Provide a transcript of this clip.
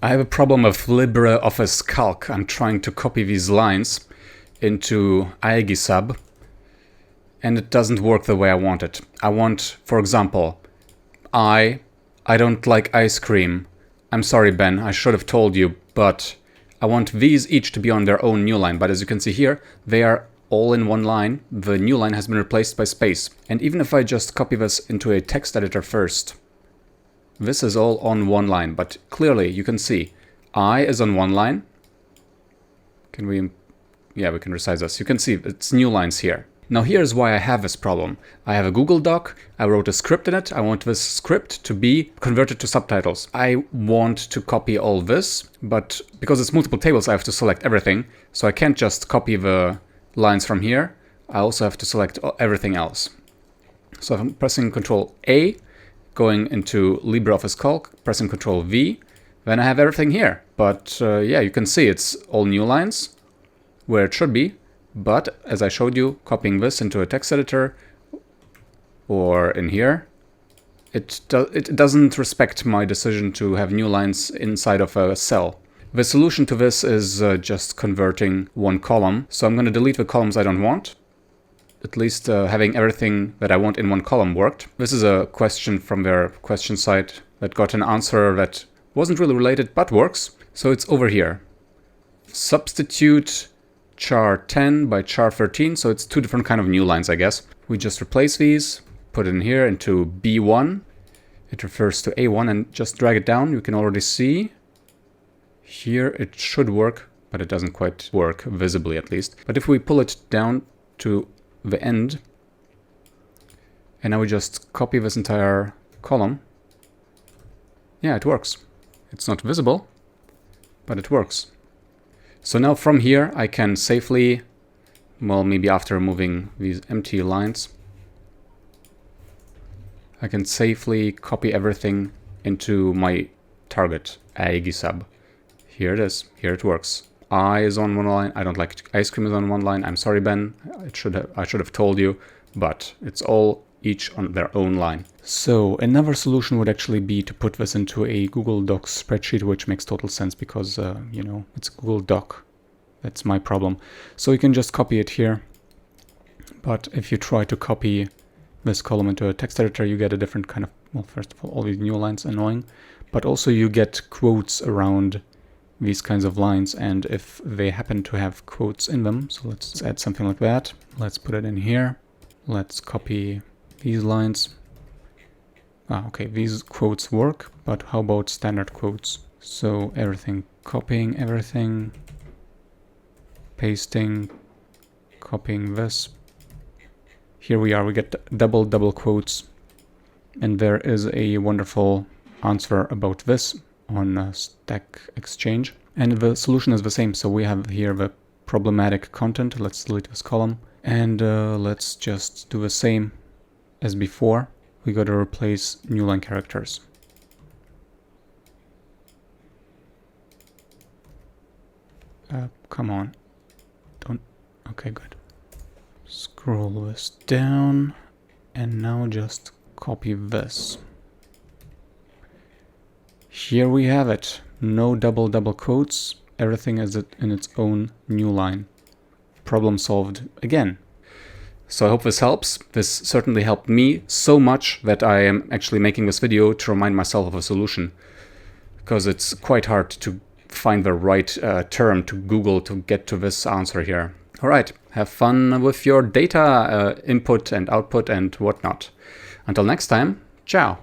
I have a problem with LibreOffice Calc. I'm trying to copy these lines into sub, and it doesn't work the way I want it. I want, for example, I don't like ice cream. I'm sorry, Ben, I should have told you, but I want these each to be on their own new line. But as you can see here, they are all in one line. The new line has been replaced by space. And even if I just copy this into a text editor first, this is all on one line, but clearly you can see I is on one line. Can we, yeah, we can resize this. You can see it's new lines here. Now here's why I have this problem. I have a Google Doc, I wrote a script in it, I want this script to be converted to subtitles. I want to copy all this, but because it's multiple tables I have to select everything, so I can't just copy the lines from here, I also have to select everything else. So if I'm pressing Ctrl A, going into LibreOffice Calc, pressing Ctrl V, then I have everything here. But yeah, you can see it's all new lines where it should be. But as I showed you, copying this into a text editor or in here, it doesn't respect my decision to have new lines inside of a cell. The solution to this is just converting one column. So I'm going to delete the columns I don't want. At least having everything that I want in one column worked. This is a question from their question site that got an answer that wasn't really related but works. So it's over here. Substitute char 10 by char 13. So it's two different kind of new lines, I guess. We just replace these, put it in here into B1. It refers to A1 and just drag it down. You can already see here it should work, but it doesn't quite work visibly at least. But if we pull it down to the end, and now we just copy this entire column. Yeah, it works. It's not visible, but it works. So now from here I can safely, well, maybe after removing these empty lines, I can safely copy everything into my target sub. Here it is. Here it works. I is on one line. I don't like ice cream is on one line. I'm sorry, Ben. I should have told you, but it's all each on their own line. So another solution would actually be to put this into a Google Docs spreadsheet, which makes total sense because, you know, it's Google Doc. That's my problem. So you can just copy it here. But if you try to copy this column into a text editor, you get a different kind of, well, first of all these new lines, annoying, but also you get quotes around these kinds of lines, and if they happen to have quotes in them, so let's add something like that. Let's put it in here. Let's copy these lines. Okay, these quotes work, but how about standard quotes? So everything, copying everything, pasting, copying this. Here we are, we get double quotes, and there is a wonderful answer about this on Stack Exchange, and the solution is the same. So we have here the problematic content. Let's delete this column, and let's just do the same as before. We got to replace new line characters. Come on, don't. Okay, good. Scroll this down, and now just copy this. Here we have it. No double quotes. Everything is in its own new line. Problem solved again. So I hope this helps. This certainly helped me so much that I am actually making this video to remind myself of a solution, because it's quite hard to find the right term to Google to get to this answer here. All right, have fun with your data input and output and whatnot. Until next time, ciao.